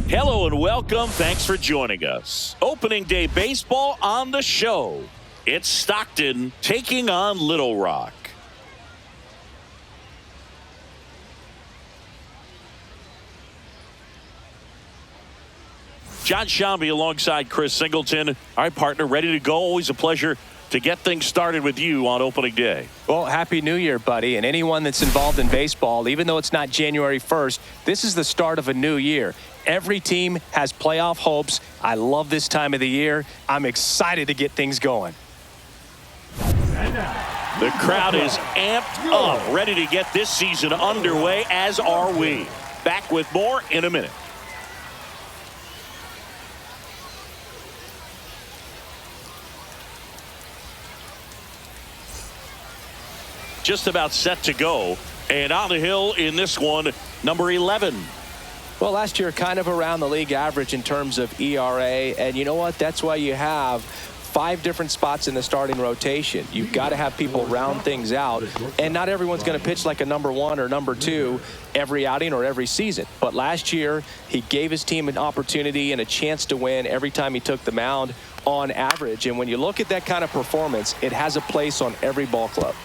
Hello and welcome. Thanks for joining us. Opening day baseball on the show. It's Stockton taking on Little Rock. John Shambi alongside Chris Singleton. All right, partner, ready to go. Always a pleasure to get things started with you on opening day. Well, Happy New Year, buddy. And anyone that's involved in baseball, even though it's not January 1st, this is the start of a new year. Every team has playoff hopes. I love this time of the year. I'm excited to get things going. The crowd is amped up, ready to get this season underway, as are we. Back with more in a minute. Just about set to go, and on the hill in this one, number 11. Well, last year kind of around the league average in terms of ERA, and you know what? That's why you have 5 different spots in the starting rotation. You've got to have people round things out, and not everyone's going to pitch like a number 1 or number 2 every outing or every season. But last year, he gave his team an opportunity and a chance to win every time he took the mound on average. And when you look at that kind of performance, it has a place on every ball club.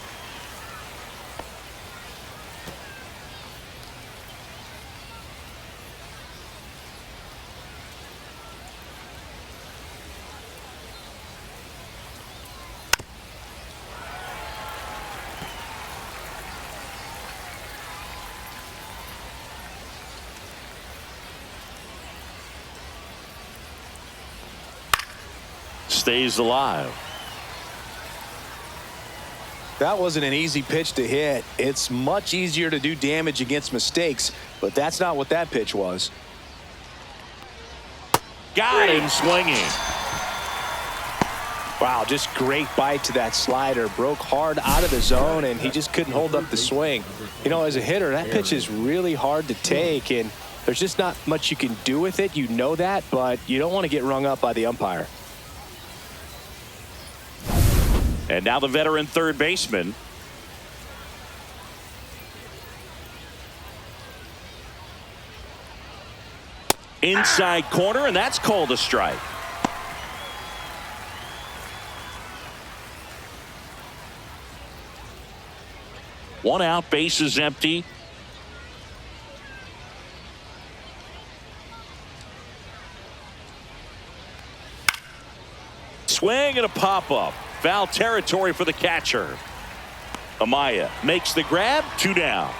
Stays alive. That wasn't an easy pitch to hit. It's much easier to do damage against mistakes, but that's not what that pitch was. Got him swinging. Wow, just great bite to that slider. Broke hard out of the zone, and he just couldn't hold up the swing. You know, as a hitter, that pitch is really hard to take, and there's just not much you can do with it. You know that, but you don't want to get rung up by the umpire. And now the veteran third baseman. Inside corner, and that's called a strike. One out, base is empty. Swing and a pop-up. Foul territory for the catcher. Amaya makes the grab. 2 down.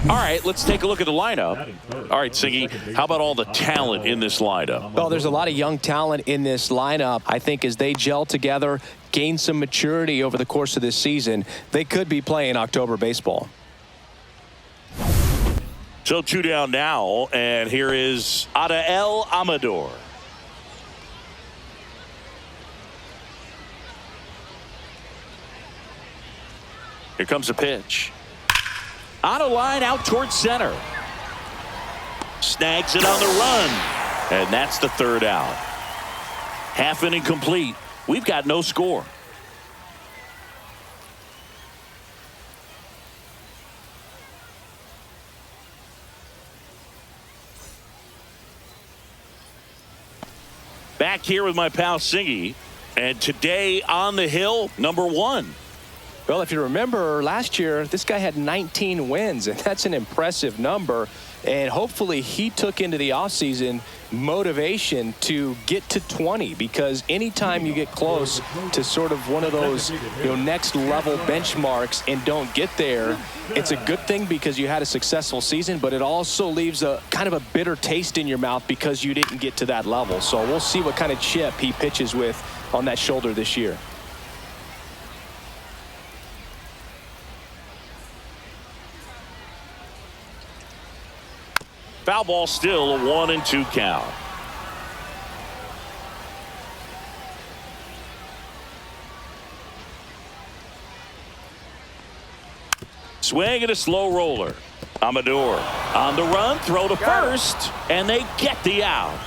All right, let's take a look at the lineup. All right, Siggy, how about all the talent in this lineup? Well, there's a lot of young talent in this lineup. I think as they gel together, gain some maturity over the course of this season, they could be playing October baseball. So 2 down now, and here is Adael Amador. Here comes a pitch. On a line out towards center. Snags it on the run. And that's the 3rd out. Half inning complete. We've got no score. Back here with my pal Singy. And today on the hill, number 1. Well, if you remember last year, this guy had 19 wins, and that's an impressive number. And hopefully he took into the offseason motivation to get to 20, because anytime you get close to sort of one of those next level benchmarks and don't get there, it's a good thing because you had a successful season, but it also leaves a kind of a bitter taste in your mouth because you didn't get to that level. So we'll see what kind of chip he pitches with on that shoulder this year. Foul ball, still a 1-2 count. Swing and a slow roller. Amador on the run, throw to first, and they get the out.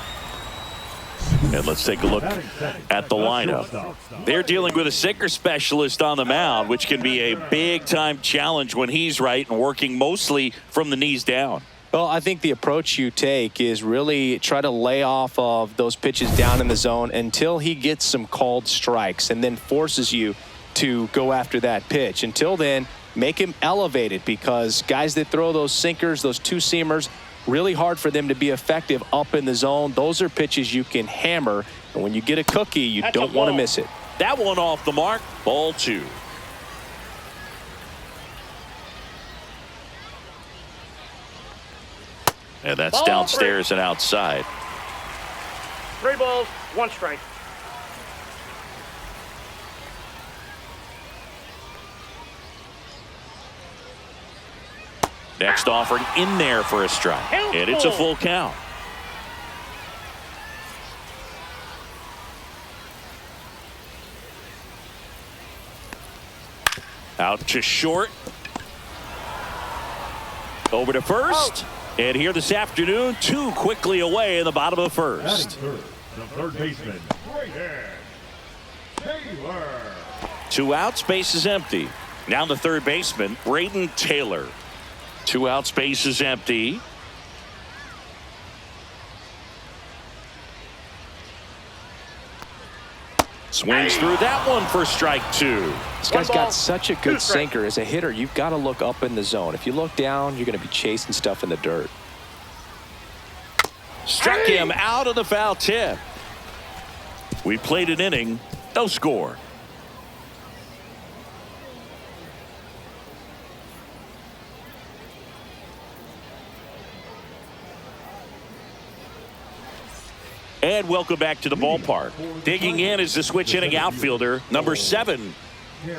And let's take a look at the lineup. They're dealing with a sinker specialist on the mound, which can be a big-time challenge when he's right and working mostly from the knees down. Well, I think the approach you take is really try to lay off of those pitches down in the zone until he gets some called strikes and then forces you to go after that pitch. Until then, make him elevated, because guys that throw those sinkers, those two-seamers, really hard for them to be effective up in the zone. Those are pitches you can hammer, and when you get a cookie, you don't want to miss it. That one off the mark. Ball 2. And that's downstairs and outside. 3 balls, 1 strike. Next offering in there for a strike. And it's a full count. Out to short. Over to first. And here this afternoon, 2 quickly away in the bottom of the first. Third, the third baseman, Taylor. 2 outs, base is empty. Now the third baseman, Braden Taylor. 2 outs, base is empty. Swings through that one for strike 2. This guy's got such a good sinker. As a hitter, you've got to look up in the zone. If you look down, you're going to be chasing stuff in the dirt. Struck him out of the foul tip. We played an inning, no score. And welcome back to the ballpark. Digging in is the switch hitting outfielder, number 7.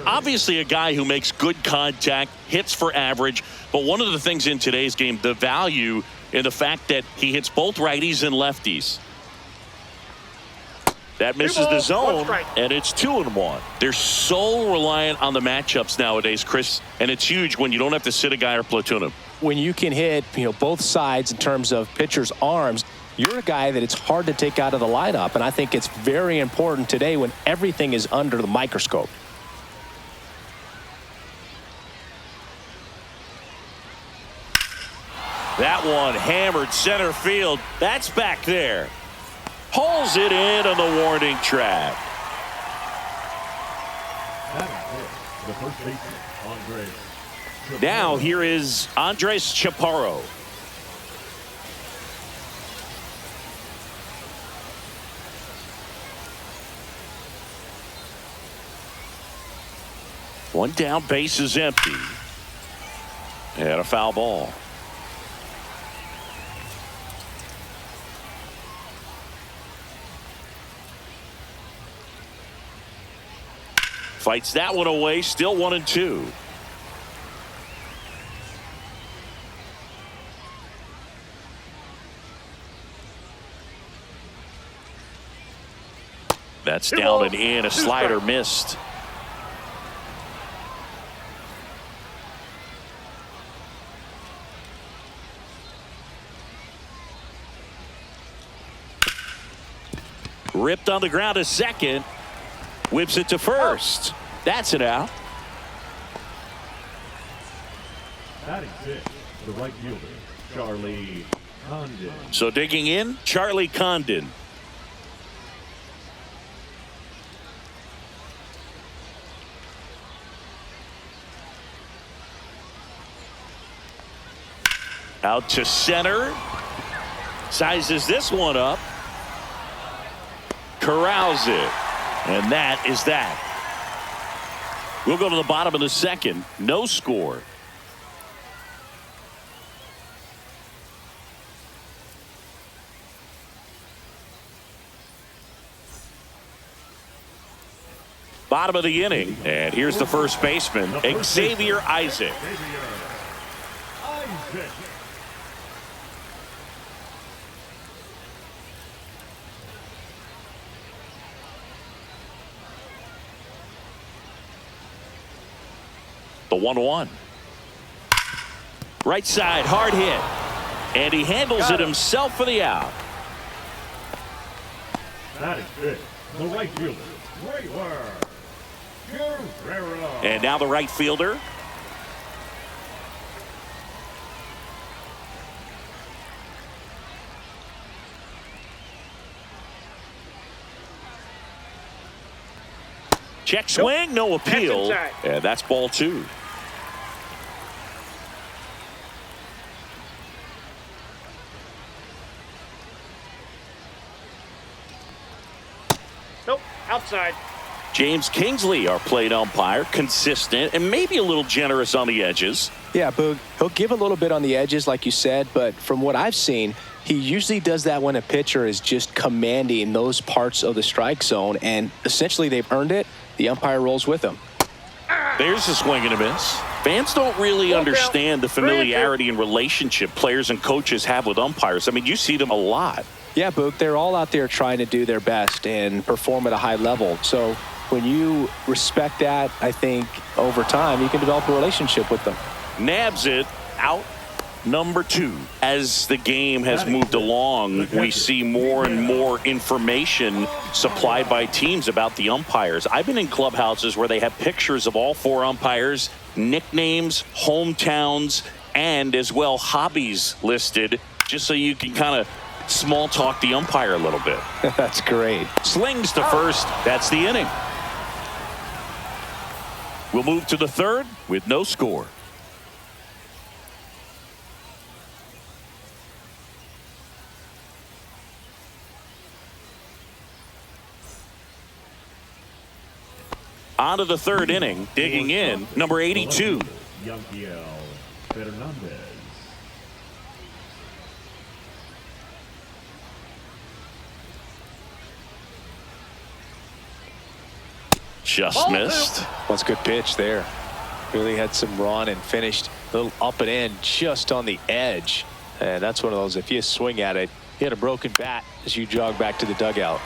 Obviously a guy who makes good contact, hits for average, but one of the things in today's game, the value in the fact that he hits both righties and lefties. That misses the zone, and it's 2-1. They're so reliant on the matchups nowadays, Chris, and it's huge when you don't have to sit a guy or platoon him. When you can hit, both sides in terms of pitchers' arms, you're a guy that it's hard to take out of the lineup, and I think it's very important today when everything is under the microscope. That one hammered center field. That's back there. Pulls it in on the warning track. The first baseman, Andres. Now here is Andres Chaparro. One down, base is empty. And a foul ball. Fights that one away, still 1-2. That's down and in, a slider missed. Ripped on the ground to second. Whips it to first. That's it out. Batting 6, the right fielder, Charlie Condon. So digging in, Charlie Condon. Out to center. Sizes this one up. Corrals it. And that is that. We'll go to the bottom of the second. No score. Bottom of the inning. And here's the first baseman, Xavier Isaac. The 1-1. Right side, hard hit. And he handles it himself for the out. That is it. The right fielder, Guerrero. And now the right fielder. Check swing, no appeal. That's inside. And that's ball 2. Nope, outside. James Kingsley, our plate umpire, consistent and maybe a little generous on the edges. Yeah, Boog, he'll give a little bit on the edges, like you said, but from what I've seen, he usually does that when a pitcher is just commanding those parts of the strike zone, and essentially they've earned it. The umpire rolls with them. There's a swing and a miss. Fans don't really understand the familiarity and relationship players and coaches have with umpires. I mean, you see them a lot. Yeah, Boog, they're all out there trying to do their best and perform at a high level. So when you respect that, I think over time you can develop a relationship with them. Nabs it out. Number 2. As the game has moved along, we see more and more information supplied by teams about the umpires. I've been in clubhouses where they have pictures of all 4 umpires, nicknames, hometowns, and as well hobbies listed, just so you can kind of small talk the umpire a little bit. That's great. Slings to first. That's the inning. We'll move to the 3rd with no score. On to the 3rd inning, digging in, number 82. Yankiel Fernandez. Just missed. That's a good pitch there. Really had some run and finished a little up and in just on the edge. And that's one of those, if you swing at it, you had a broken bat as you jog back to the dugout.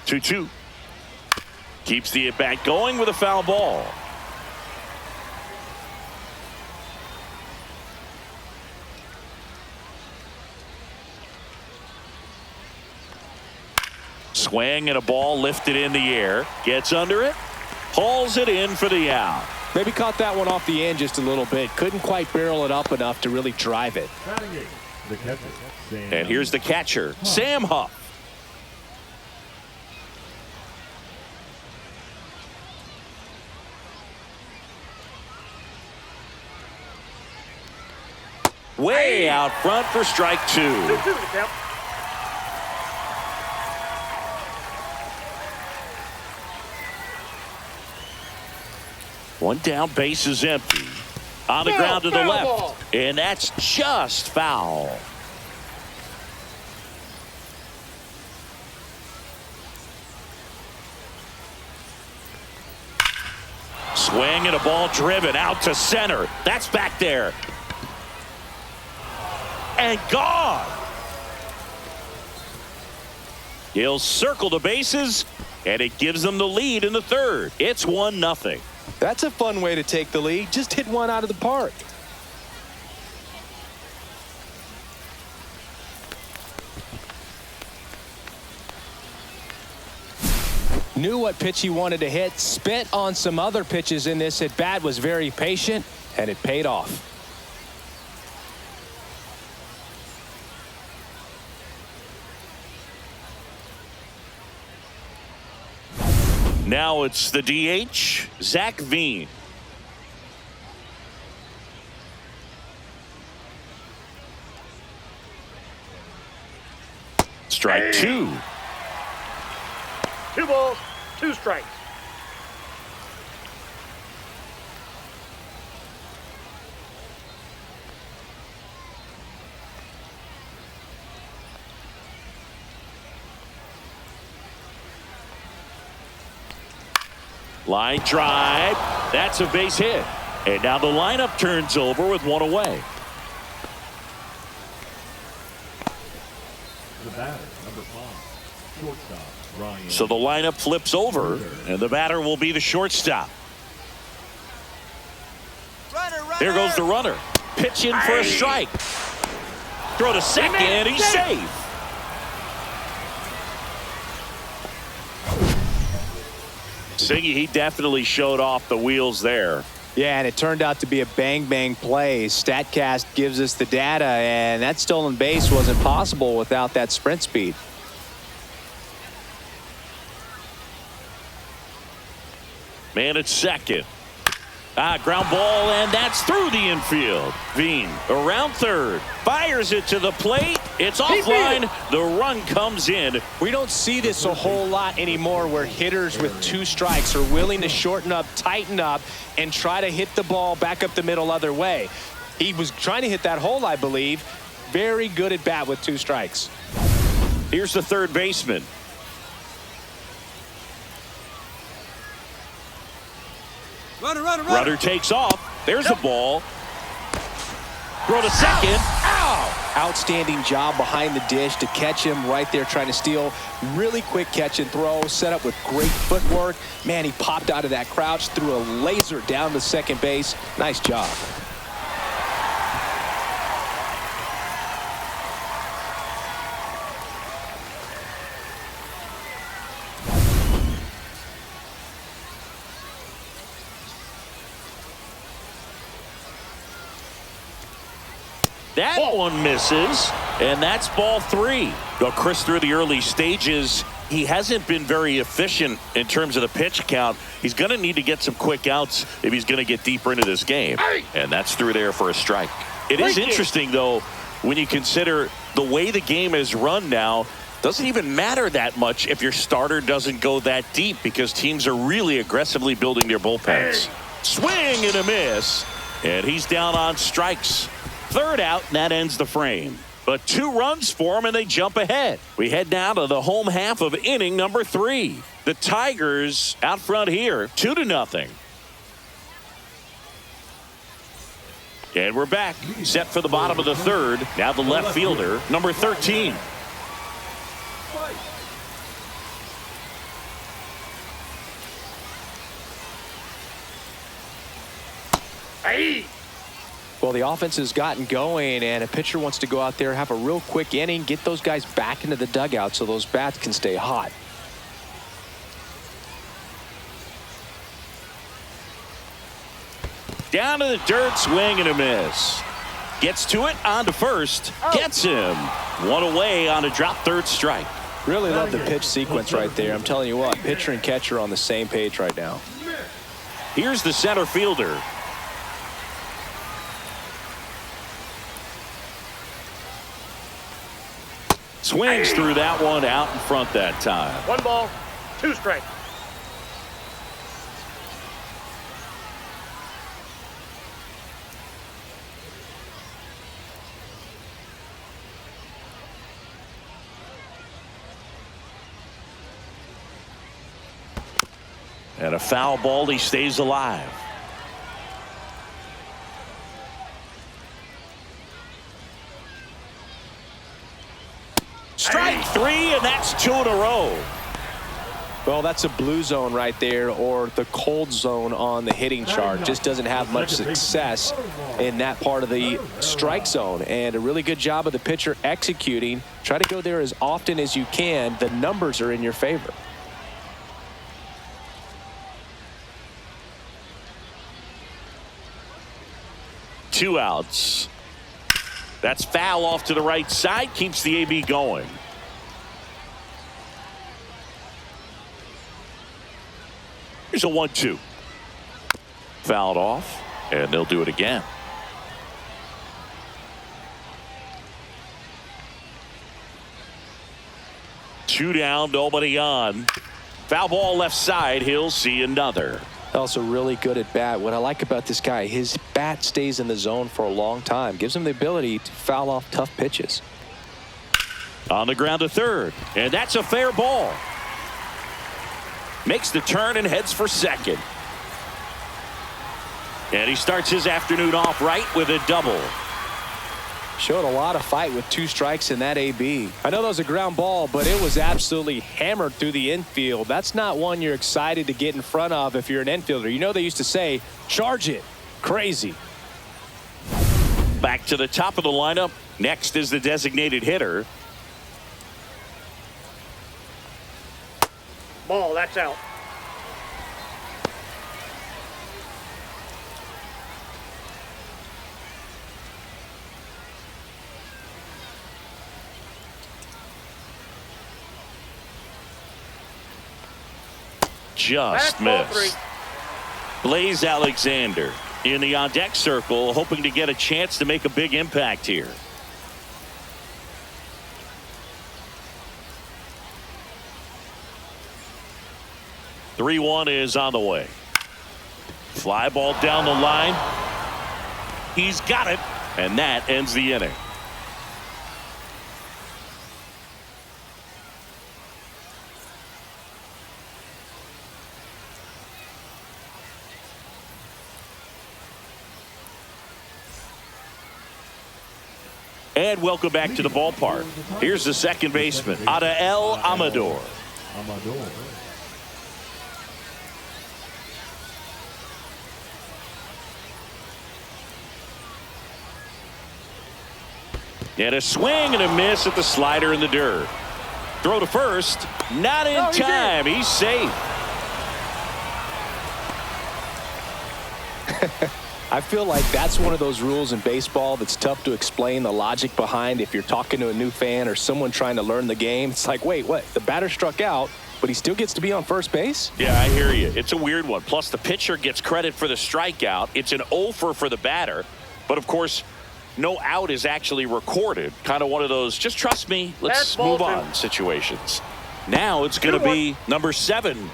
Two. Keeps the at-bat going with a foul ball. Swing and a ball lifted in the air. Gets under it. Hauls it in for the out. Maybe caught that one off the end just a little bit. Couldn't quite barrel it up enough to really drive it. The catcher, Sam. And here's the catcher, Sam Huff. Way out front for strike 2. 2-2 to count. One down, base is empty. On the ground to the Foul left. ball. And that's just foul. Swing and a ball driven out to center. That's back there. And gone. He'll circle the bases, and it gives them the lead in the 3rd. It's 1-0. That's a fun way to take the lead. Just hit one out of the park. Knew what pitch he wanted to hit. Spent on some other pitches in this at bat. Was very patient, and it paid off. Now it's the DH, Zach Veen. Strike 2. 2 balls, 2 strikes. Line drive. That's a base hit. And now the lineup turns over with one away. The batter, number 5, shortstop, Ryan. So the lineup flips over, and the batter will be the shortstop. Here goes the runner. Pitch in for a strike. Throw to second. He's safe. Siggy, he definitely showed off the wheels there. Yeah, and it turned out to be a bang-bang play. StatCast gives us the data, and that stolen base wasn't possible without that sprint speed. Man at second. Ground ball, and that's through the infield. Veen around third. Fires it to the plate. It's offline. The run comes in. We don't see this a whole lot anymore where hitters with 2 strikes are willing to shorten up, tighten up, and try to hit the ball back up the middle other way. He was trying to hit that hole, I believe. Very good at bat with 2 strikes. Here's the third baseman. Runner takes off. There's the ball. Throw to second. Ow! Outstanding job behind the dish to catch him right there trying to steal. Really quick catch and throw, set up with great footwork. Man, he popped out of that crouch, threw a laser down to second base. Nice job. That one misses, and that's ball 3. Well, Chris, through the early stages, he hasn't been very efficient in terms of the pitch count. He's going to need to get some quick outs if he's going to get deeper into this game. And that's through there for a strike. It is interesting, though, when you consider the way the game is run now. Doesn't even matter that much if your starter doesn't go that deep because teams are really aggressively building their bullpens. Swing and a miss, and he's down on strikes. Third out, and that ends the frame. But 2 runs for him, and they jump ahead. We head now to the home half of inning number 3. The Tigers out front here, 2-0. And we're back, set for the bottom of the third. Now the left fielder, number 13. Hey! Well, the offense has gotten going, and a pitcher wants to go out there, have a real quick inning, get those guys back into the dugout so those bats can stay hot. Down to the dirt, swing and a miss. Gets to it, on to first, gets him. One away on a drop third strike. Really love the pitch sequence right there. I'm telling you what, pitcher and catcher are on the same page right now. Here's the center fielder. Swings through that one, out in front that time. 1 ball, 2 strikes. And a foul ball, he stays alive. Strike 3, and that's 2 in a row. Well, that's a blue zone right there, or the cold zone on the hitting chart. Just doesn't have much success in that part of the strike zone. And a really good job of the pitcher executing. Try to go there as often as you can. The numbers are in your favor. Two outs. That's foul off to the right side, keeps the AB going. Here's a 1-2. Fouled off, and they'll do it again. Two down, nobody on. Foul ball left side, he'll see another. Also really good at bat. What I like about this guy, his bat stays in the zone for a long time. Gives him the ability to foul off tough pitches. On the ground to third, and that's a fair ball. Makes the turn and heads for second. And he starts his afternoon off right with a double. Showed a lot of fight with 2 strikes in that AB. I know that was a ground ball, but it was absolutely hammered through the infield. That's not one you're excited to get in front of if you're an infielder. You know they used to say, charge it. Crazy. Back to the top of the lineup. Next is the designated hitter. Ball, that's out. just missed. Blaze Alexander in the on-deck circle, hoping to get a chance to make a big impact here. .3-1 is on the way. Fly ball down the line. He's got it, and that ends the inning. And welcome back to the ballpark. Here's the second baseman, Adael Amador. And a swing and a miss at the slider in the dirt. Throw to first. Not in time. He's safe. I feel like that's one of those rules in baseball that's tough to explain the logic behind. If you're talking to a new fan or someone trying to learn the game, it's like, wait, what? The batter struck out, but he still gets to be on first base? Yeah, I hear you. It's a weird one. Plus, the pitcher gets credit for the strikeout. It's an offer for the batter. But, of course, no out is actually recorded. Kind of one of those, just trust me, let's move on situations. Now it's going to be number 7.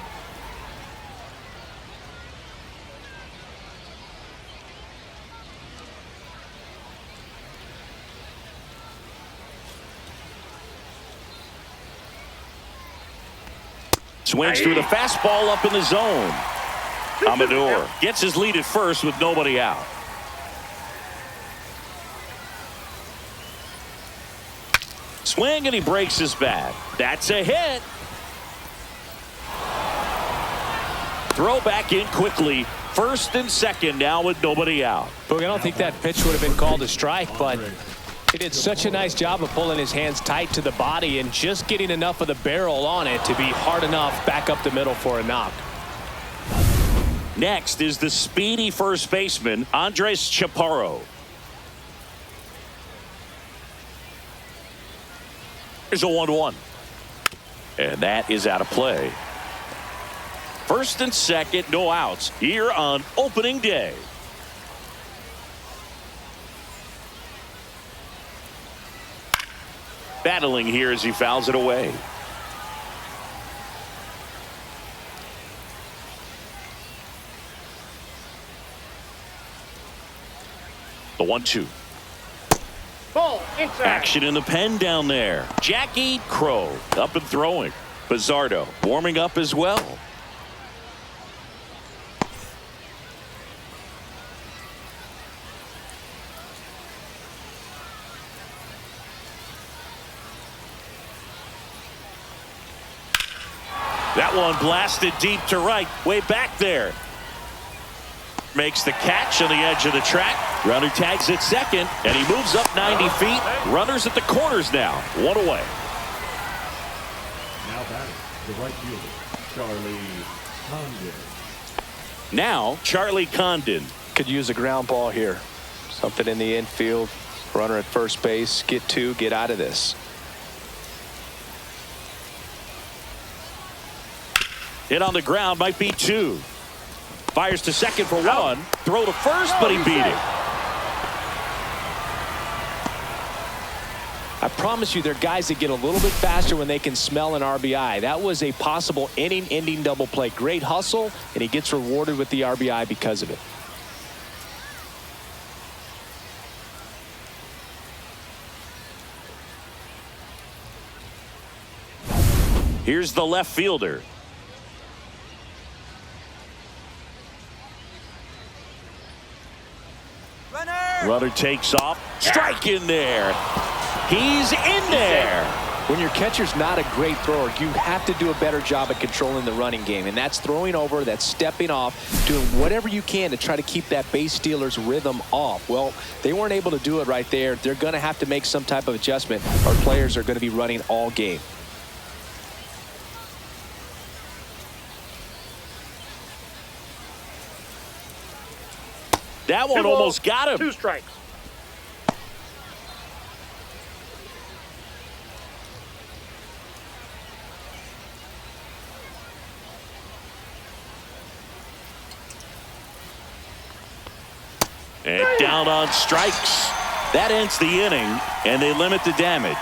Swings through the fastball up in the zone. Amador gets his lead at first with nobody out. Swing and he breaks his bat. That's a hit. Throw back in quickly. First and second now with nobody out. Boog, I don't think that pitch would have been called a strike, but he did such a nice job of pulling his hands tight to the body and just getting enough of the barrel on it to be hard enough back up the middle for a knock. Next is the speedy first baseman, Andres Chaparro. Here's a 1-1. And that is out of play. First and second, no outs here on opening day. Battling here as he fouls it away. The 1-2. Ball inside. Action in the pen down there. Jackie Crow up and throwing. Bizzardo warming up as well. That one blasted deep to right. Way back there. Makes the catch on the edge of the track. Runner tags at second, and he moves up 90 feet. Runners at the corners now. 1 away. Now batting, the right fielder, Charlie Condon. Now, Charlie Condon. Could use a ground ball here. Something in the infield. Runner at first base. Get 2. Get out of this. Hit on the ground, might be 2. Fires to second for 1. Throw to first, but he beat him. I promise you, there are guys that get a little bit faster when they can smell an RBI. That was a possible inning-ending double play. Great hustle, and he gets rewarded with the RBI because of it. Here's the left fielder. Runner takes off. Strike in there. He's in there. When your catcher's not a great thrower, you have to do a better job at controlling the running game. And that's throwing over, that's stepping off, doing whatever you can to try to keep that base stealer's rhythm off. Well, they weren't able to do it right there. They're going to have to make some type of adjustment. Our players are going to be running all game. That one almost got him. 2 strikes. And down on strikes. That ends the inning, and they limit the damage.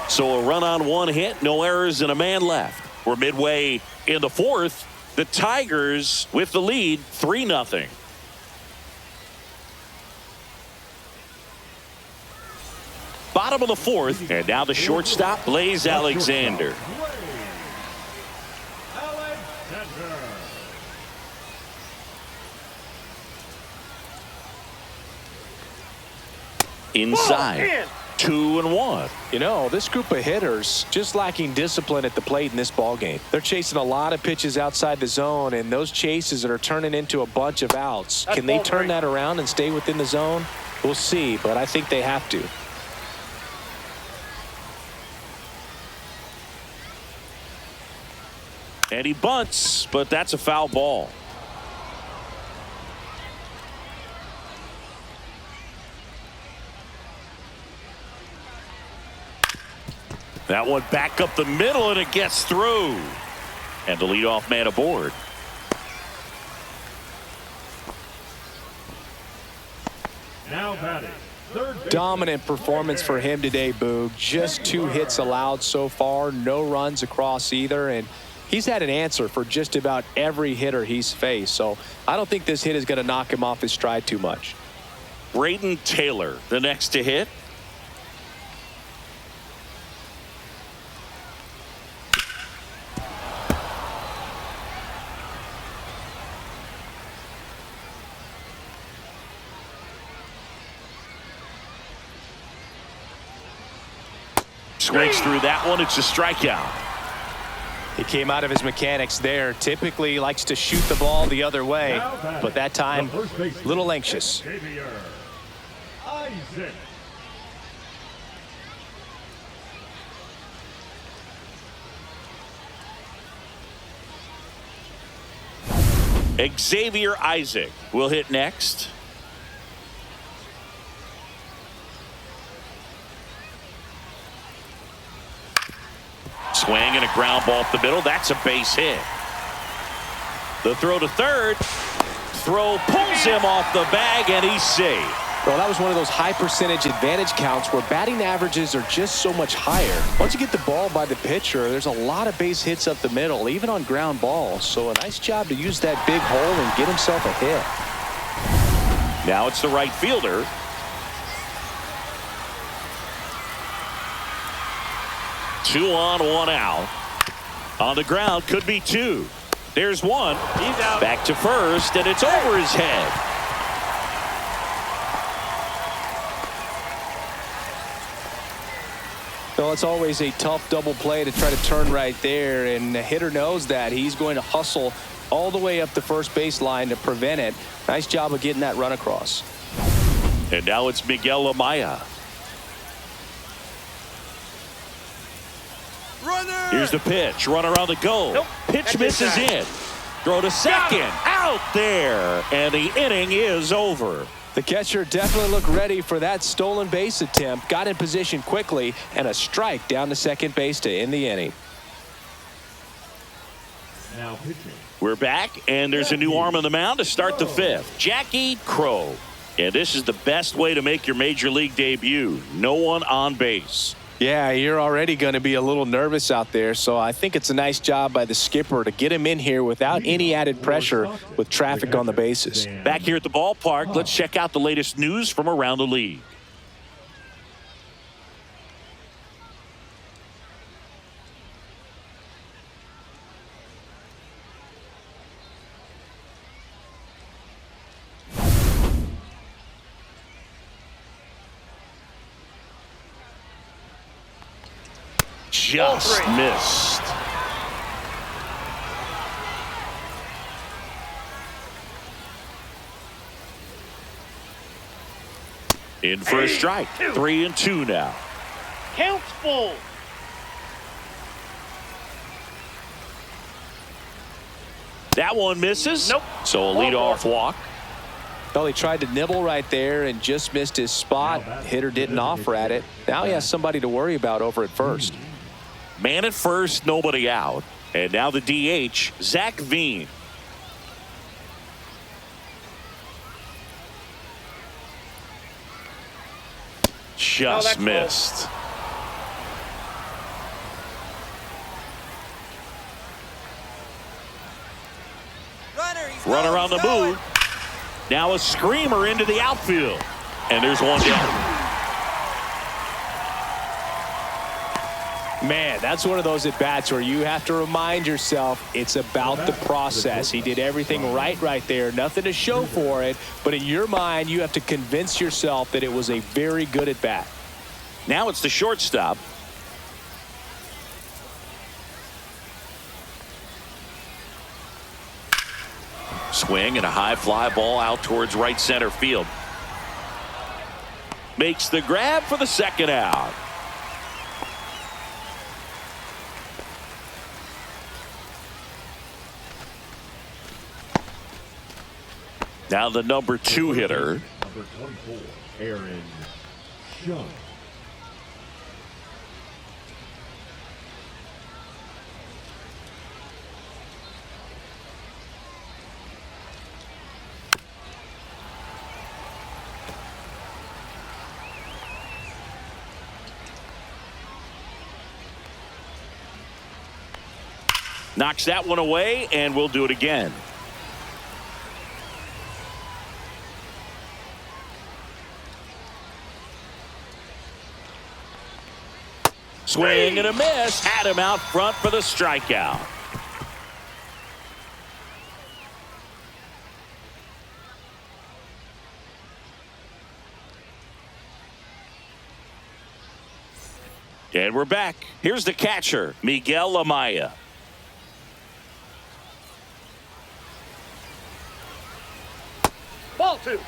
So a run on one hit, no errors, and a man left. We're midway in the fourth. The Tigers with the lead, 3-0. Bottom of the fourth, and now the shortstop, Blaze Alexander. Inside, 2-1. You know, this group of hitters just lacking discipline at the plate in this ball game. They're chasing a lot of pitches outside the zone, and those chases that are turning into a bunch of outs. Can they turn that around and stay within the zone? We'll see, but I think they have to. And he bunts, but that's a foul ball. That one back up the middle, and it gets through. And the leadoff man aboard. Now batting. Dominant performance for him today, Boog. Just 2 hits allowed so far, no runs across either, and he's had an answer for just about every hitter he's faced. So I don't think this hit is going to knock him off his stride too much. Braden Taylor, the next to hit. Swings through that one. It's a strikeout. He came out of his mechanics there. Typically likes to shoot the ball the other way, but that time a little anxious. Xavier Isaac will hit next. Swing and a ground ball up the middle. That's a base hit. The throw to third. Throw pulls him off the bag, and he's safe. Well, that was one of those high percentage advantage counts where batting averages are just so much higher. Once you get the ball by the pitcher, there's a lot of base hits up the middle, even on ground balls. So a nice job to use that big hole and get himself a hit. Now it's the right fielder. Two on, one out. On the ground, could be two. There's one. He's out. Back to first, and it's over his head. Well, it's always a tough double play to try to turn right there, and the hitter knows that. He's going to hustle all the way up the first baseline to prevent it. Nice job of getting that run across. And now it's Miguel Amaya. Runner. Here's the pitch. Runner on the go. Nope. Pitch That's misses inside. in. Throw to second. Out there. And the inning is over. The catcher definitely looked ready for that stolen base attempt. Got in position quickly, and a strike down to second base to end the inning. Now pitching. We're back, and there's a new arm on the mound to start the fifth. Jackie Crow. And this is the best way to make your major league debut. No one on base. Yeah, you're already going to be a little nervous out there, so I think it's a nice job by the skipper to get him in here without any added pressure with traffic on the bases. Back here at the ballpark, let's check out the latest news from around the league. Just missed. In for a strike. 3-2 now. Count's full. That one misses. Nope. So a leadoff walk. Well, he tried to nibble right there and just missed his spot. Hitter didn't offer at it. Now he has somebody to worry about over at first. Man at first, nobody out. And now the DH, Zach Veen. just missed. Runner on the move. Now a screamer into the outfield. And there's one down. Man, that's one of those at-bats where you have to remind yourself it's about the process. He did everything right there. Nothing to show for it. But in your mind, you have to convince yourself that it was a very good at-bat. Now it's the shortstop. Swing and a high fly ball out towards right center field. Makes the grab for the second out. Now the number 2 hitter. Number 24, Aaron Judge. Knocks that one away, and we'll do it again. Swing and a miss. Had him out front for the strikeout. And we're back. Here's the catcher, Miguel Amaya. Ball 2.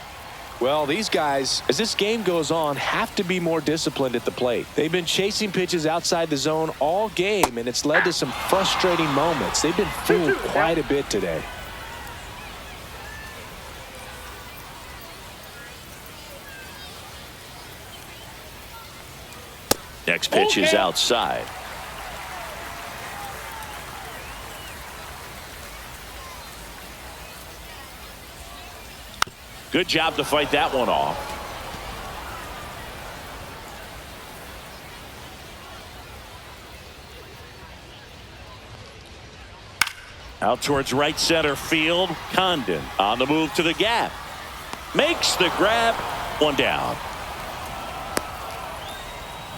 Well, these guys, as this game goes on, have to be more disciplined at the plate. They've been chasing pitches outside the zone all game, and it's led to some frustrating moments. They've been fooled quite a bit today. Next pitch is outside. Good job to fight that one off. Out towards right center field. Condon on the move to the gap. Makes the grab. One down.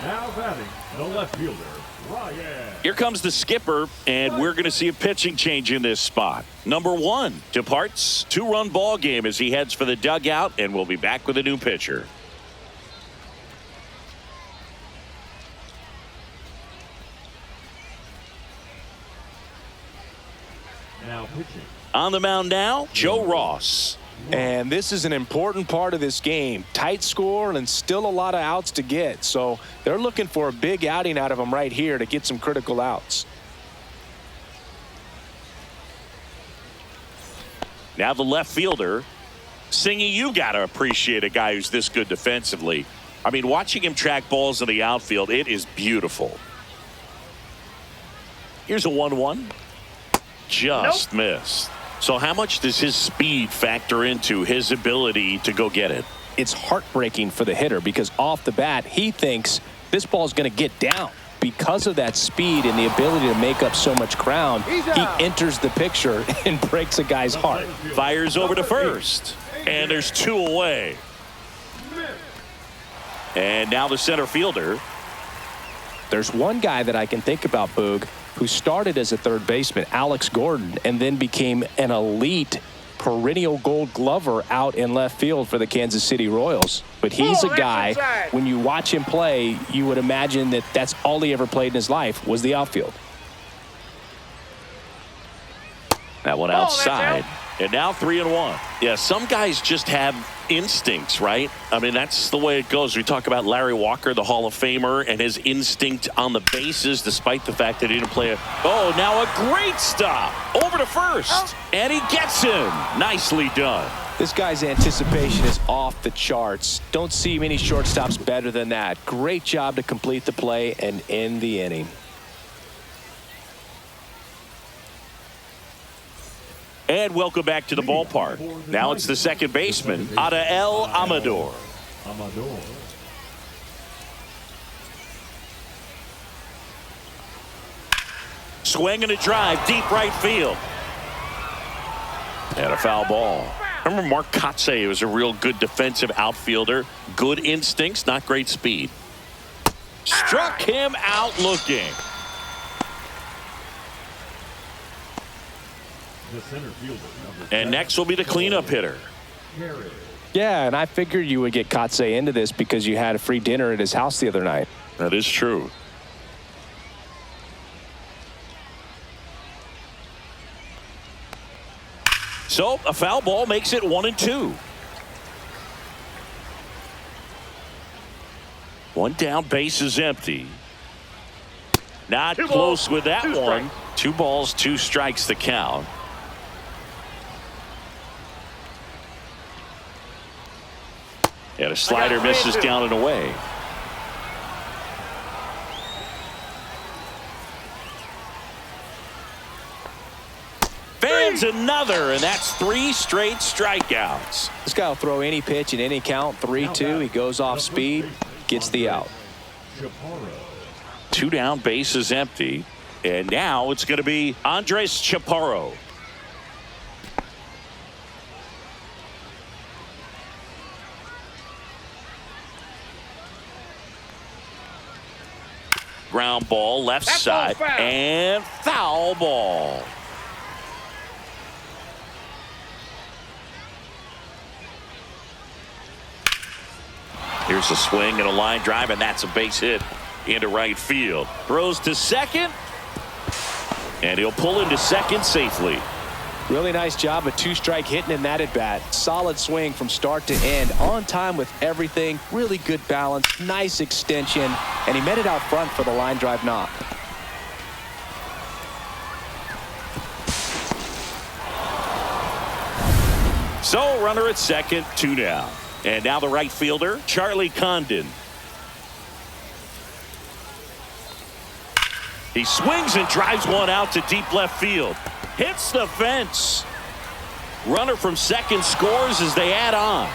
Now batting, the left fielder, Ryan. Here comes the skipper, and we're going to see a pitching change in this spot. Number 1 departs. 2-run ball game as he heads for the dugout, and we'll be back with a new pitcher. Now pitching. On the mound now, Joe Ross. And this is an important part of this game. Tight score and still a lot of outs to get. So they're looking for a big outing out of him right here to get some critical outs. Now the left fielder. Singy, you got to appreciate a guy who's this good defensively. I mean, watching him track balls in the outfield, it is beautiful. Here's a 1-1. Just missed. So how much does his speed factor into his ability to go get it? It's heartbreaking for the hitter because off the bat, he thinks this ball is going to get down. Because of that speed and the ability to make up so much ground, he enters the picture and breaks a guy's heart. Fires over to first. And there's 2 away. And now the center fielder. There's one guy that I can think about, Boog, who started as a third baseman, Alex Gordon, and then became an elite perennial gold glover out in left field for the Kansas City Royals. But he's a guy, when you watch him play, you would imagine that that's all he ever played in his life was the outfield. That one outside. And now 3-1. Yeah, some guys just have instincts, right? I mean, that's the way it goes. We talk about Larry Walker, the Hall of Famer, and his instinct on the bases, despite the fact that he didn't play Oh, now a great stop. Over to first. And he gets him. Nicely done. This guy's anticipation is off the charts. Don't see many shortstops better than that. Great job to complete the play and end the inning. And welcome back to the ballpark. Now it's the second baseman, Adael Amador. swing and a drive deep right field. And a foul ball. Remember Mark Kotsay was a real good defensive outfielder. Good instincts, not great speed. Struck him out looking. The center fielder, And next will be the cleanup hitter. Yeah, and I figured you would get Kotsay into this because you had a free dinner at his house the other night. That is true. So a foul ball makes it 1-2. One down, base is empty. Not close with that one. 2 balls, 2 strikes the count. And a slider misses down and away. Fans another, and that's 3 straight strikeouts. This guy will throw any pitch in any count. 3-2. He goes off speed, gets the out. 2 down, base is empty. And now it's going to be Andres Chaparro. Ground ball, left side, and foul ball. Here's a swing and a line drive, and that's a base hit into right field. Throws to second, and he'll pull into second safely. Really nice job of 2-strike hitting in that at bat. Solid swing from start to end. On time with everything. Really good balance. Nice extension. And he met it out front for the line drive knock. So runner at second, 2 down. And now the right fielder, Charlie Condon. He swings and drives one out to deep left field. Hits the fence. Runner from second scores as they add on.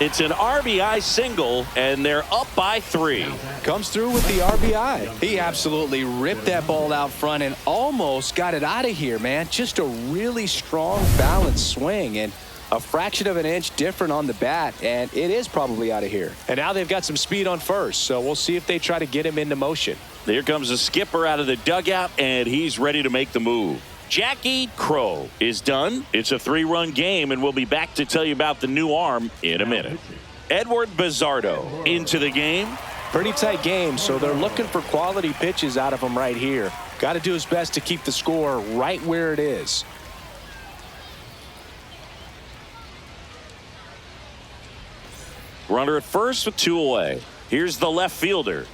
It's an RBI single, and they're up by 3. Comes through with the RBI. He absolutely ripped that ball out front and almost got it out of here, man. Just a really strong, balanced swing, and a fraction of an inch different on the bat, and it is probably out of here. And now they've got some speed on first, so we'll see if they try to get him into motion. Here comes the skipper out of the dugout, and he's ready to make the move. Jackie Crow is done. It's a 3-run game, and we'll be back to tell you about the new arm in a minute. Edward Bizzardo into the game. Pretty tight game, so they're looking for quality pitches out of him right here. Got to do his best to keep the score right where it is. Runner at first with 2 away. Here's the left fielder.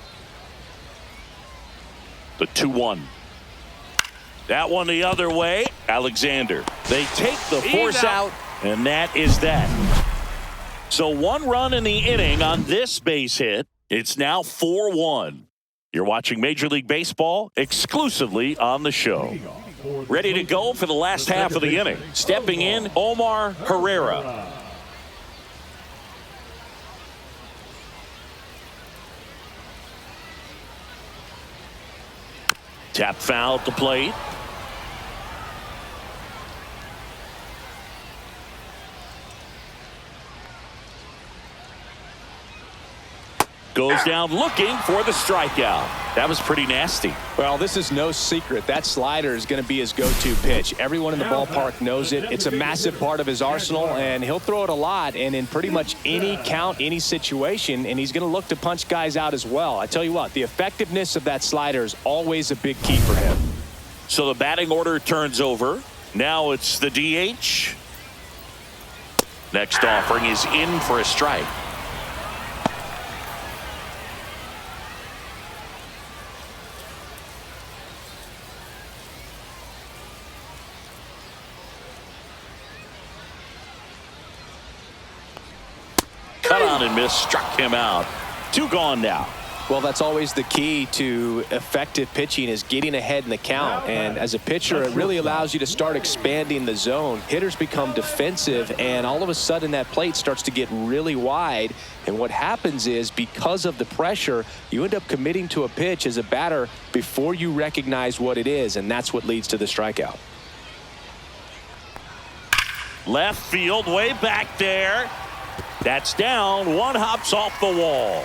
The 2-1. That one the other way. Alexander. They take the force out, and that is that. So 1 run in the inning on this base hit. It's now 4-1. You're watching Major League Baseball exclusively on the show. Ready to go for the last half of the inning. Stepping in, Omar Herrera. Tap foul at the plate. Goes down looking for the strikeout. That was pretty nasty. Well, this is no secret. That slider is going to be his go-to pitch. Everyone in the ballpark knows it. It's a massive part of his arsenal, and he'll throw it a lot and in pretty much any count, any situation, and he's going to look to punch guys out as well. I tell you what, the effectiveness of that slider is always a big key for him. So the batting order turns over. Now it's the DH. Next offering is in for a strike. Cut on and miss, struck him out. 2 gone now. Well, that's always the key to effective pitching, is getting ahead in the count. And as a pitcher, it really allows you to start expanding the zone. Hitters become defensive, and all of a sudden that plate starts to get really wide. And what happens is, because of the pressure, you end up committing to a pitch as a batter before you recognize what it is, and that's what leads to the strikeout. Left field, way back there. That's down. One hops off the wall.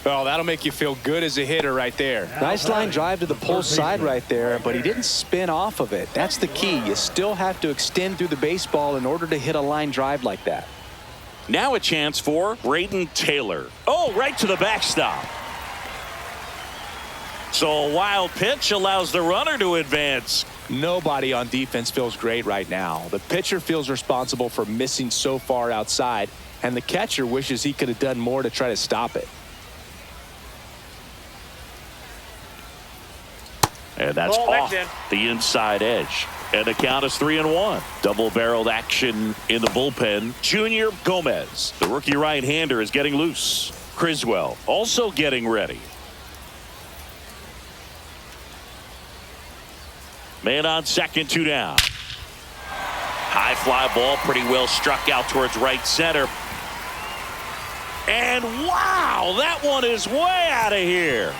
Oh, that'll make you feel good as a hitter right there. Nice line drive to the pull side right there, but he didn't spin off of it. That's the key. You still have to extend through the baseball in order to hit a line drive like that. Now a chance for Braden Taylor. Oh, right to the backstop. So a wild pitch allows the runner to advance. Nobody on defense feels great right now. The pitcher feels responsible for missing so far outside, and the catcher wishes he could have done more to try to stop it. And that's off the inside edge. And the count is 3-1. Double-barreled action in the bullpen. Junior Gomez, the rookie right-hander, is getting loose. Criswell also getting ready. Man on second, 2 down. High fly ball, pretty well struck out towards right center. And wow, that one is way out of here.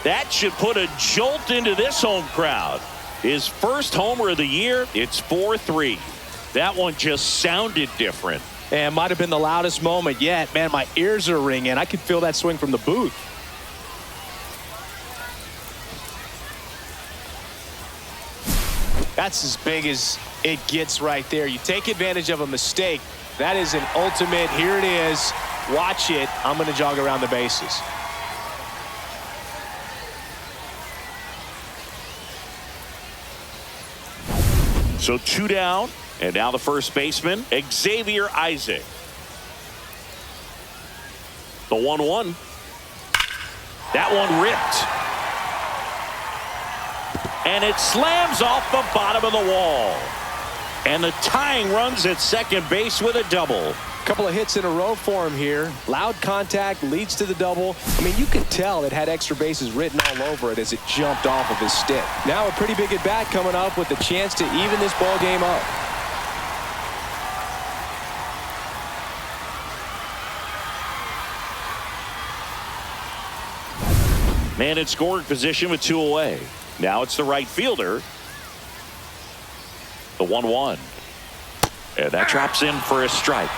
That should put a jolt into this home crowd. His first homer of the year. It's 4-3. That one just sounded different. And might have been the loudest moment yet. Man, my ears are ringing. I could feel that swing from the booth. That's as big as it gets right there. You take advantage of a mistake. That is an ultimate. Here it is. Watch it. I'm going to jog around the bases. So 2 down, and now the first baseman, Xavier Isaac. The 1-1. That one ripped. And it slams off the bottom of the wall. And the tying runs at second base with a double. Couple of hits in a row for him here. Loud contact leads to the double. I mean, you could tell it had extra bases written all over it as it jumped off of his stick. Now a pretty big at bat coming up with the chance to even this ball game up. Man in scoring position with 2 away. Now it's the right fielder. The 1-1. And that drops in for a strike.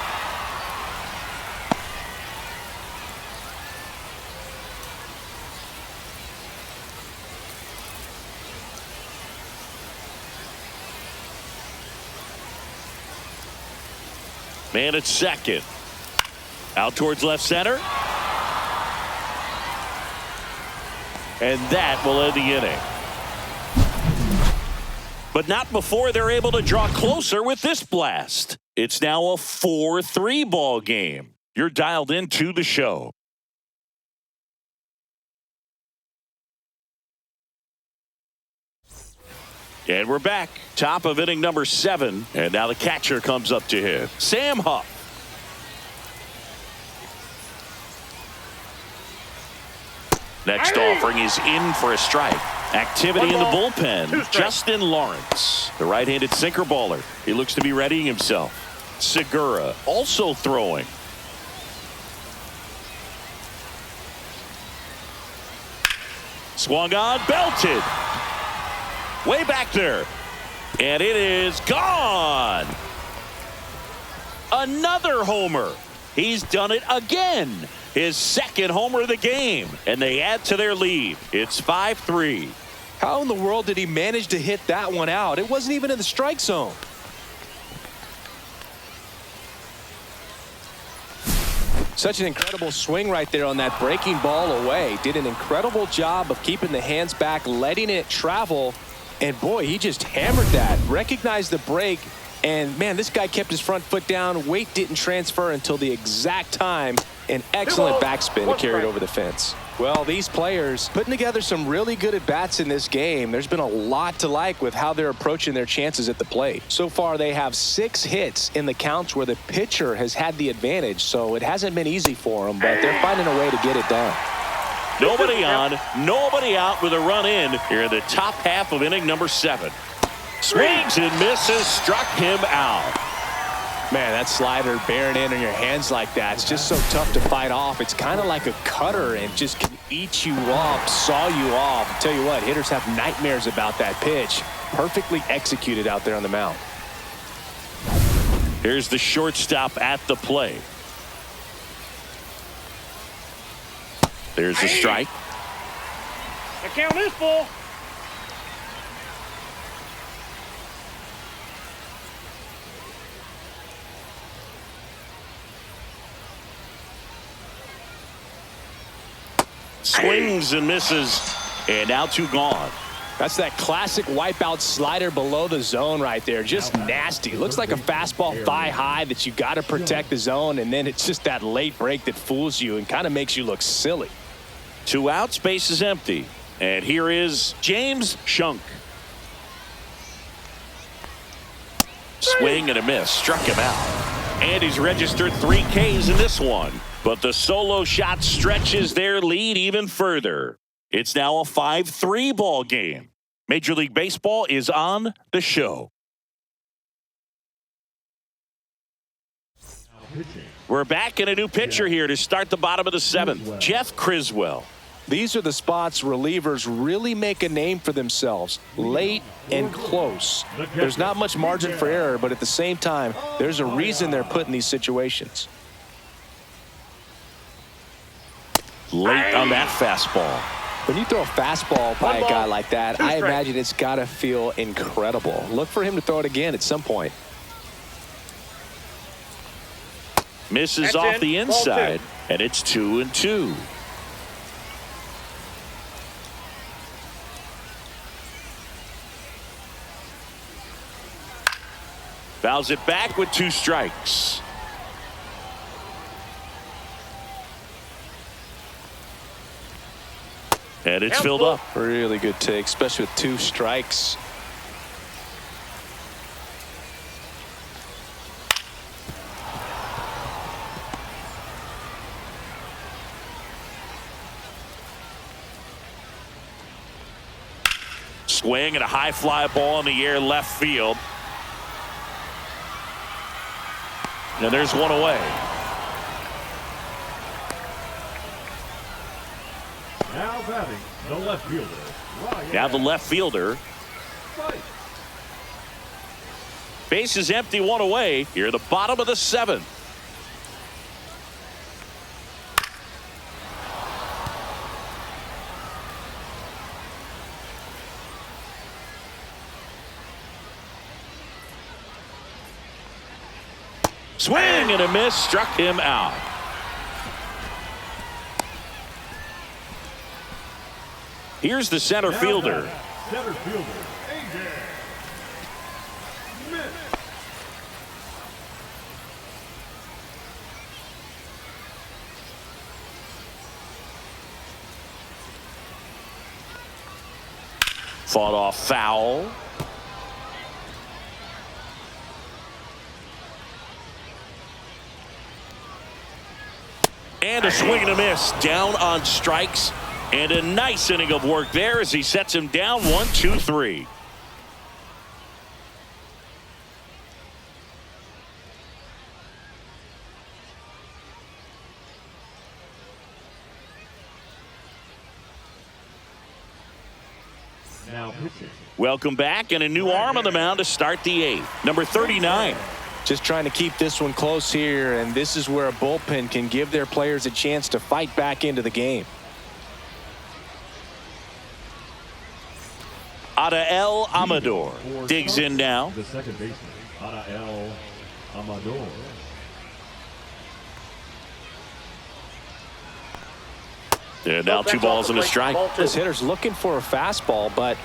Man at second. Out towards left center. And that will end the inning. But not before they're able to draw closer with this blast. It's now a 4-3 ball game. You're dialed into the show. And we're back. Top of inning number 7. And now the catcher comes up to him. Sam Huff. Next offering is in for a strike. Activity in the bullpen. Justin Lawrence, the right-handed sinker baller. He looks to be readying himself. Segura also throwing. Swung on, belted. Way back there. And it is gone. Another homer. He's done it again. His second homer of the game. And they add to their lead. It's 5-3. How in the world did he manage to hit that one out? It wasn't even in the strike zone. Such an incredible swing right there on that breaking ball away. Did an incredible job of keeping the hands back, letting it travel. And boy, he just hammered that. Recognized the break, And, man, this guy kept his front foot down. Weight didn't transfer until the exact time. An excellent backspin to carry it over the fence. Well, these players putting together some really good at-bats in this game. There's been a lot to like with how they're approaching their chances at the plate. So far, they have 6 hits in the counts where the pitcher has had the advantage. So it hasn't been easy for them, but they're finding a way to get it done. Nobody on, nobody out with a run in here in the top half of inning number 7. Swings and misses, struck him out. Man, that slider bearing in on your hands like that, it's just so tough to fight off. It's kind of like a cutter and just can eat you up, saw you off. I'll tell you what, hitters have nightmares about that pitch. Perfectly executed out there on the mound. Here's the shortstop at the plate. There's the strike. The count is full. Swings and misses, and now 2 gone. That's that classic wipeout slider below the zone right there. Just nasty. Looks like a fastball thigh high that you got to protect the zone, and then it's just that late break that fools you and kind of makes you look silly. 2 outs, base is empty. And here is James Shunk. Swing and a miss, struck him out. And he's registered 3 Ks in this one. But the solo shot stretches their lead even further. It's now a 5-3 ball game. Major League Baseball is on the show. We're back in a new pitcher here to start the bottom of the 7th. Jeff Criswell. These are the spots relievers really make a name for themselves. Late and close. There's not much margin for error, but at the same time, there's a reason they're put in these situations. Late on that fastball. When you throw a fastball by a guy like that, I imagine it's got to feel incredible. Look for him to throw it again at some point. Misses off the inside, and it's 2-2. Fouls it back with 2 strikes. And it's filled up. Really good take, especially with 2 strikes. Swing and a high fly ball in the air left field. And there's one away. Now batting the left fielder. Now the left fielder. Base is empty, 1 away. Here at the bottom of the 7th. Swing and a miss, struck him out. Here's the center fielder. Center fielder, AJ. Smith. Fought off foul. And a swing and a miss, down on strikes, and a nice inning of work there as he sets him down 1-2-3. Now pitching. Welcome back, and a new arm on the mound to start the 8th. Number 39. Just trying to keep this one close here, and this is where a bullpen can give their players a chance to fight back into the game. Adael Amador digs in now. The second baseman, Adael Amador. And now 2 balls and a strike. This hitter's looking for a fastball, but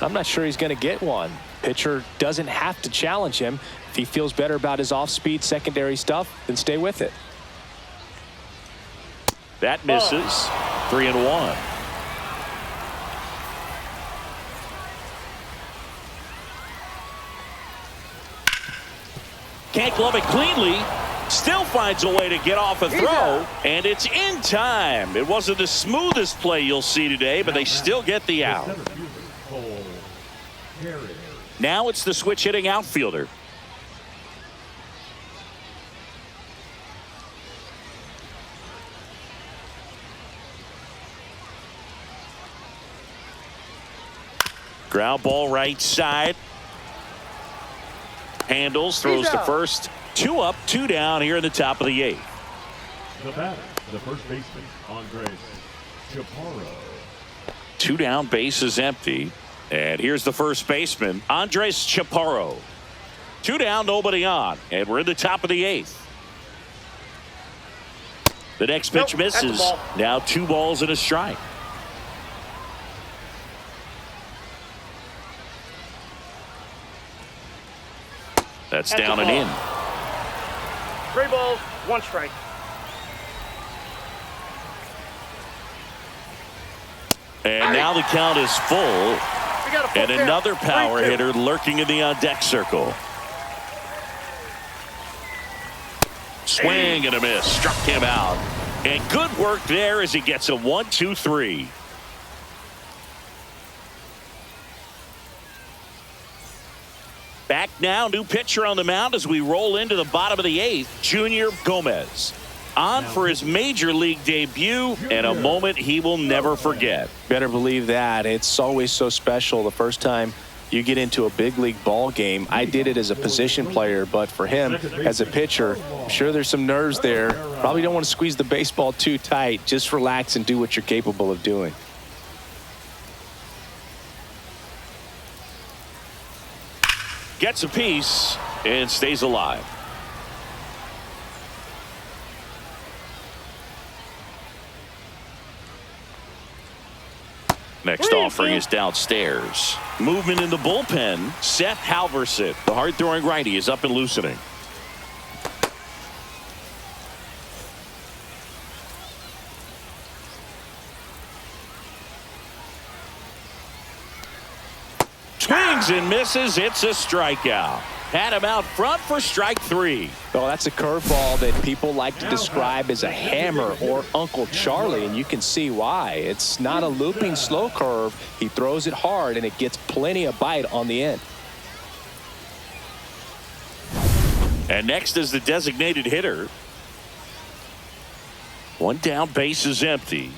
I'm not sure he's going to get one. Pitcher doesn't have to challenge him. If he feels better about his off-speed secondary stuff, then stay with it. That misses. 3-1. Can't glove it cleanly. Still finds a way to get off a throw, and it's in time. It wasn't the smoothest play you'll see today, but they still get the out. Now it's the switch hitting outfielder. Ground ball right side. Handles, throws to first. 2 up, 2 down here in the top of the 8th. The batter, the first baseman, Andres Chaparro. 2 down, base is empty. And here's the first baseman, Andres Chaparro. 2 down, nobody on. And we're in the top of the 8th. The next pitch misses. Now 2 balls and a strike. That's down and in. 3 balls, 1 strike. And now the count is full. And another power hitter lurking in the on-deck circle. Swing and a miss. Struck him out. And good work there as he gets a 1-2-3. Back now, new pitcher on the mound as we roll into the bottom of the 8th, Junior Gomez. On for his major league debut and a moment he will never forget. Better believe that. It's always so special the first time you get into a big league ball game. I did it as a position player, but for him as a pitcher, I'm sure there's some nerves there. Probably don't want to squeeze the baseball too tight. Just relax and do what you're capable of doing. Gets a piece and stays alive. Next offering is downstairs. Movement in the bullpen. Seth Halverson, the hard-throwing righty, is up and loosening. Swings and misses. It's a strikeout. Had him out front for strike 3. Well, that's a curveball that people like to describe as a hammer or Uncle Charlie, and you can see why. It's not a looping slow curve. He throws it hard, and it gets plenty of bite on the end. And next is the designated hitter. 1 down, base is empty.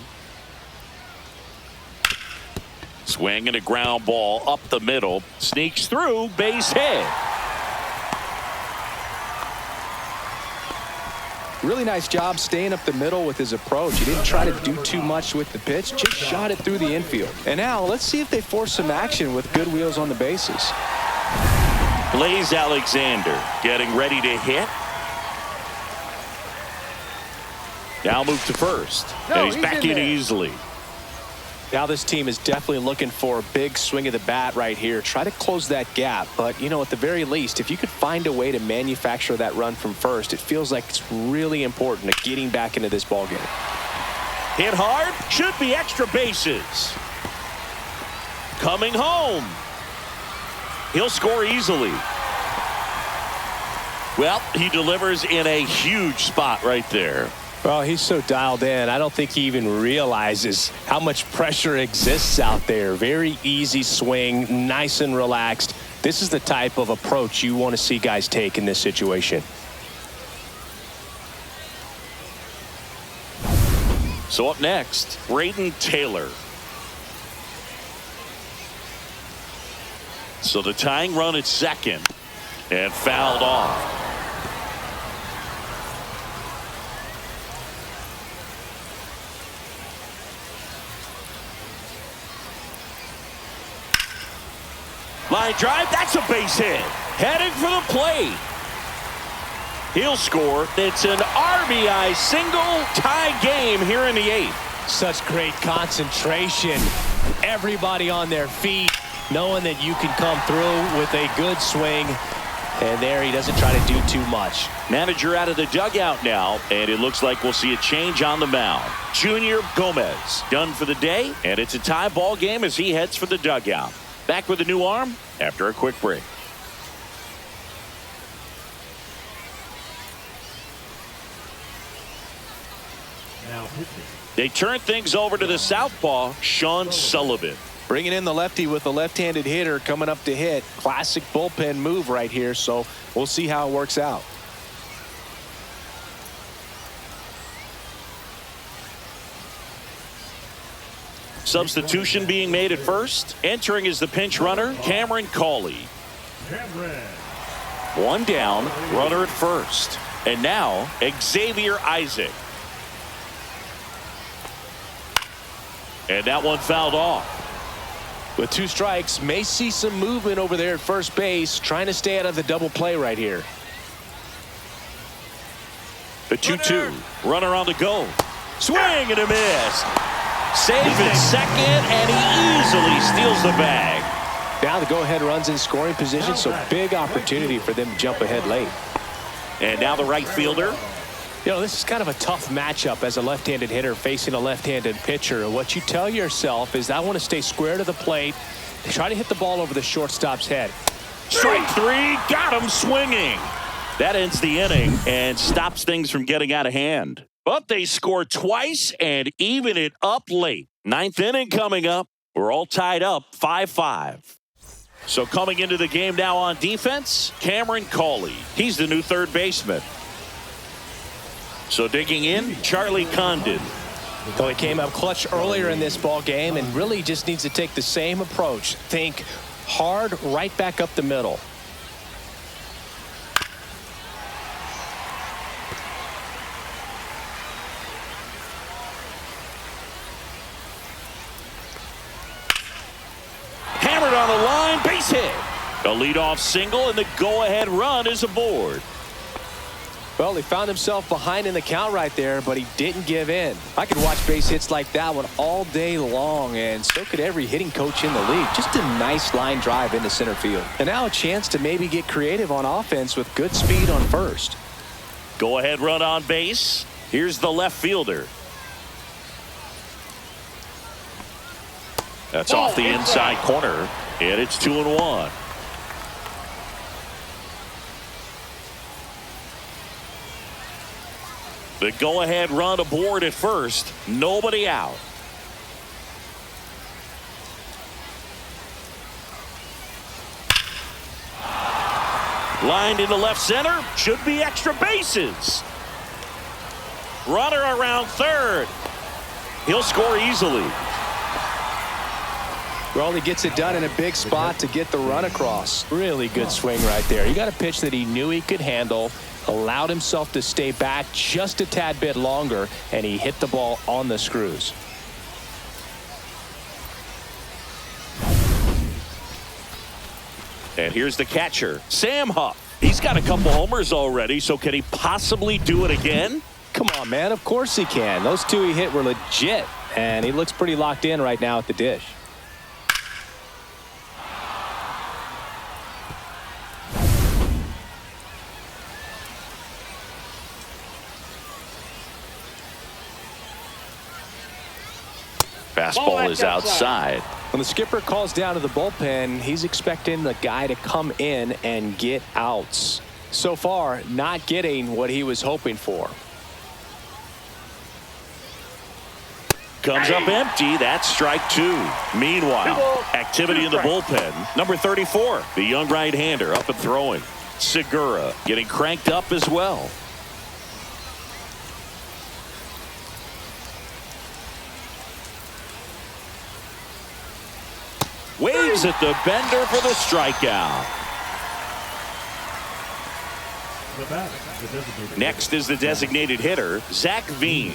Swing and a ground ball up the middle. Sneaks through, base hit. Really nice job staying up the middle with his approach. He didn't try to do too much with the pitch, just shot it through the infield. And now let's see if they force some action with good wheels on the bases. Blaze Alexander getting ready to hit. Now move to first. And he's back in easily. Now this team is definitely looking for a big swing of the bat right here. Try to close that gap. But, you know, at the very least, if you could find a way to manufacture that run from first, it feels like it's really important to getting back into this ballgame. Hit hard. Should be extra bases. Coming home. He'll score easily. Well, he delivers in a huge spot right there. Well, he's so dialed in. I don't think he even realizes how much pressure exists out there. Very easy swing, nice and relaxed. This is the type of approach you want to see guys take in this situation. So up next, Braden Taylor. So the tying run at second and fouled off. Line drive, that's a base hit. Heading for the plate. He'll score. It's an RBI single, tie game here in the 8th. Such great concentration. Everybody on their feet. knowing that you can come through with a good swing. And there he doesn't try to do too much. Manager out of the dugout now, and it looks like we'll see a change on the mound. Junior Gomez done for the day, and it's a tie ball game as he heads for the dugout. Back with a new arm after a quick break. Now pitching. They turn things over to the southpaw, Sean Sullivan. Bringing in the lefty with a left-handed hitter coming up to hit. Classic bullpen move right here, so we'll see how it works out. Substitution being made at first. Entering is the pinch runner, Cameron Cawley. Cameron. One down, runner at first. And now, Xavier Isaac. And that one fouled off. With 2 strikes, may see some movement over there at first base, trying to stay out of the double play right here. The 2-2. Runner on the go. Swing and a miss. Save at second, and he easily steals the bag. Now the go-ahead runs in scoring position, so big opportunity for them to jump ahead late. And now the right fielder. You know, this is kind of a tough matchup as a left-handed hitter facing a left-handed pitcher. What you tell yourself is I want to stay square to the plate, try to hit the ball over the shortstop's head. Strike 3, got him swinging. That ends the inning and stops things from getting out of hand. But they score twice and even it up late. 9th inning coming up. We're all tied up 5-5. So coming into the game now on defense, Cameron Cawley. He's the new third baseman. So digging in, Charlie Condon. So he came up clutch earlier in this ball game and really just needs to take the same approach. Think hard right back up the middle. Hammered on the line, base hit. A leadoff single and the go-ahead run is aboard. Well, he found himself behind in the count right there, but he didn't give in. I could watch base hits like that one all day long, and so could every hitting coach in the league. Just a nice line drive into center field. And now a chance to maybe get creative on offense with good speed on first. Go-ahead run on base. Here's the left fielder. That's off the inside corner, and it's 2-1. The go-ahead run aboard at first. Nobody out. Lined into left center. Should be extra bases. Runner around third. He'll score easily. Well, he gets it done in a big spot to get the run across. Really good swing right there. He got a pitch that he knew he could handle, allowed himself to stay back just a tad bit longer, and he hit the ball on the screws. And here's the catcher, Sam Huff. He's got a couple homers already, so can he possibly do it again? Come on, man. Of course he can. Those 2 he hit were legit, and he looks pretty locked in right now at the dish. Fastball is outside. When the skipper calls down to the bullpen, he's expecting the guy to come in and get outs. So far, not getting what he was hoping for. Comes up empty. That's strike 2. Meanwhile, activity in the bullpen. Number 34, the young right-hander up and throwing. Segura getting cranked up as well. Waves at the bender for the strikeout. Next is the designated hitter, Zach Veen.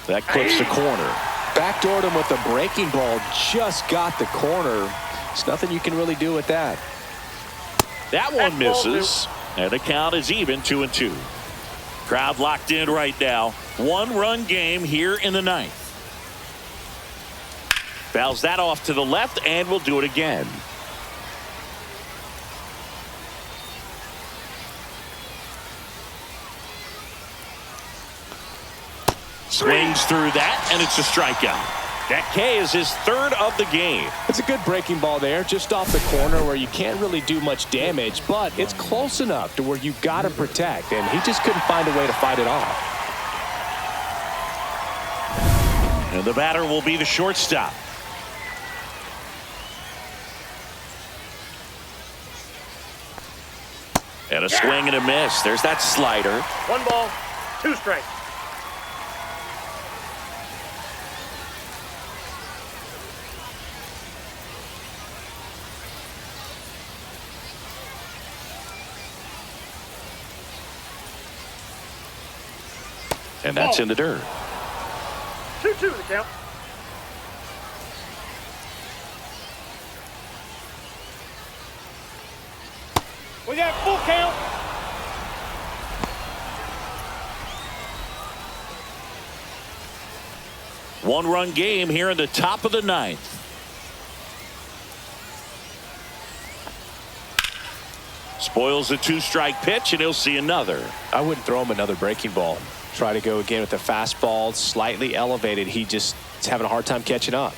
That clips the corner. Backdoored him with a breaking ball, just got the corner. There's nothing you can really do with that. That one misses, and the count is even 2-2. Crowd locked in right now. One-run game here in the ninth. Fouls that off to the left, and we'll do it again. Swings through that, and it's a strikeout. That K is his third of the game. It's a good breaking ball there, just off the corner where you can't really do much damage, but it's close enough to where you got to protect, and he just couldn't find a way to fight it off. And the batter will be the shortstop. And a swing and a miss. There's that slider. 1 ball, 2 strikes. And that's in the dirt. 2-2 the count. We got full count. One-run game here in the top of the ninth. Spoils a 2-strike pitch, and he'll see another. I wouldn't throw him another breaking ball. Try to go again with the fastball, slightly elevated. He just is having a hard time catching up.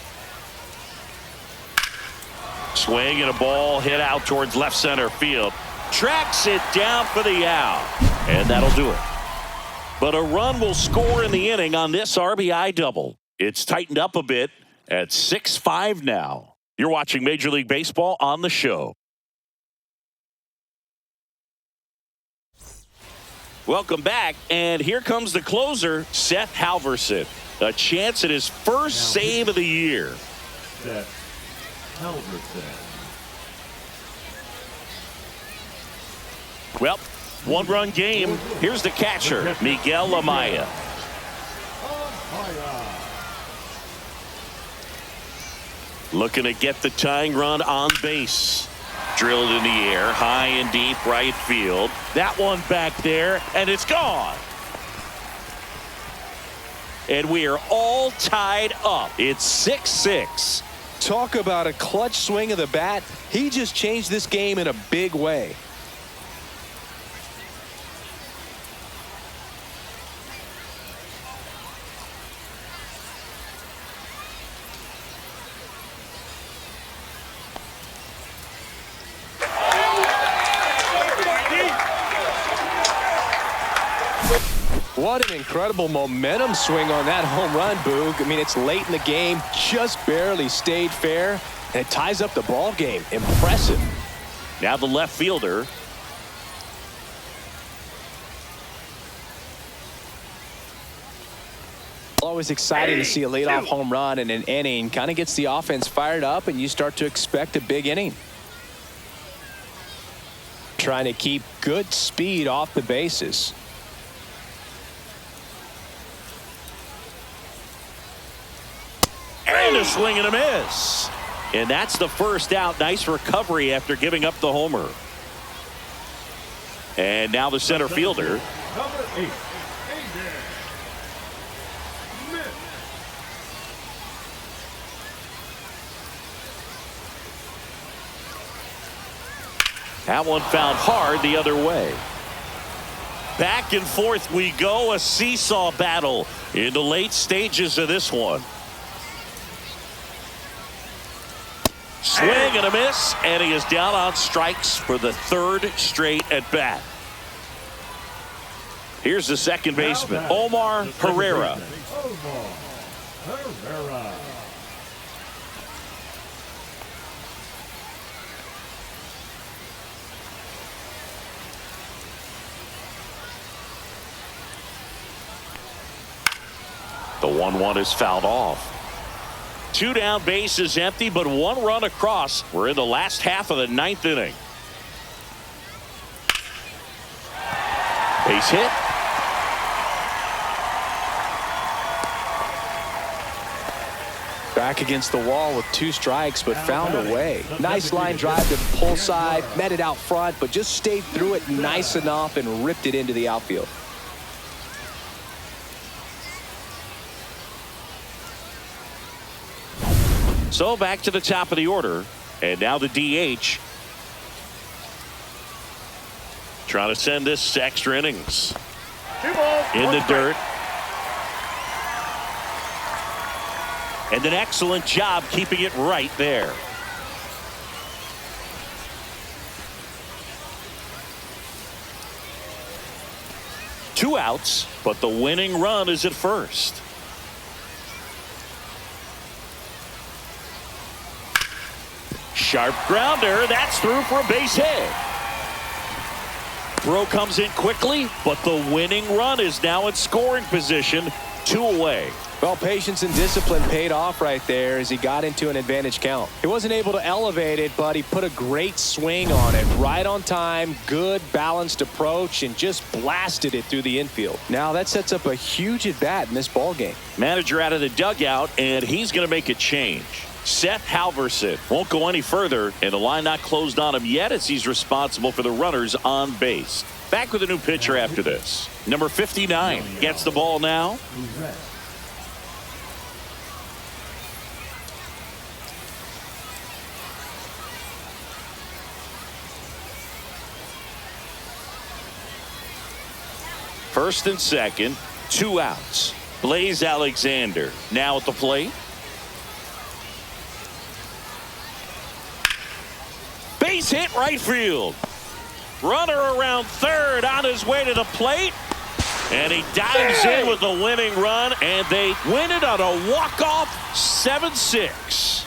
Swing and a ball hit out towards left center field. Tracks it down for the out. And that'll do it. But a run will score in the inning on this RBI double. It's tightened up a bit at 6-5 now. You're watching Major League Baseball on the show. Welcome back, and here comes the closer, Seth Halverson. A chance at his first save of the year. Seth Halverson. Well, one-run game. Here's the catcher, Miguel Amaya. Looking to get the tying run on base. Drilled in the air, high and deep right field. That one back there, and it's gone. And we are all tied up. It's 6-6. Talk about a clutch swing of the bat. He just changed this game in a big way. What an incredible momentum swing on that home run, Boog. I mean, it's late in the game, just barely stayed fair, and it ties up the ball game. Impressive. Now the left fielder. Always exciting to see a leadoff home run in an inning. Kind of gets the offense fired up, and you start to expect a big inning. Trying to keep good speed off the bases. And a swing and a miss. And that's the first out. Nice recovery after giving up the homer. And now the center fielder. Number 8. That one found hard the other way. Back and forth we go. A seesaw battle in the late stages of this one. Swing and a miss, and he is down on strikes for the third straight at bat. Here's the second baseman, Omar Herrera. Omar Herrera. The 1-1 is fouled off. 2 down, bases empty, but 1 run across. We're in the last half of the 9th inning. Base hit. Back against the wall with 2 strikes, but found a way. Nice line drive to pull side, met it out front, but just stayed through it nice enough and ripped it into the outfield. So back to the top of the order, and now the DH. Trying to send this to extra innings. 2 balls. In 1 the strike. dirt. And an excellent job keeping it right there. Two outs, but the winning run is at first. Sharp grounder. That's through for a base hit. Throw comes in quickly, but the winning run is now in scoring position. 2 away. Well, patience and discipline paid off right there as he got into an advantage count. He wasn't able to elevate it, but he put a great swing on it. Right on time, good balanced approach, and just blasted it through the infield. Now that sets up a huge at-bat in this ball game. Manager out of the dugout, and he's going to make a change. Seth Halverson won't go any further, and the line not closed on him yet as he's responsible for the runners on base. Back with a new pitcher after this. Number 59 gets the ball now. First and second, 2 outs. Blaze Alexander now at the plate. Base hit right field. Runner around third on his way to the plate. And he dives in with the winning run, and they win it on a walk-off 7-6.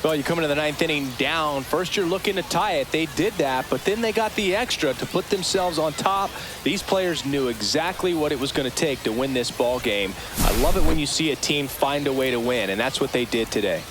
Well, you come into the 9th inning down. First, you're looking to tie it. They did that, but then they got the extra to put themselves on top. These players knew exactly what it was going to take to win this ball game. I love it when you see a team find a way to win, and that's what they did today.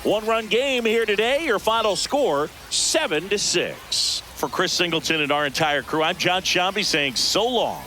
One-run game here today. Your final score, 7-6. For Chris Singleton and our entire crew, I'm John Shambi saying so long.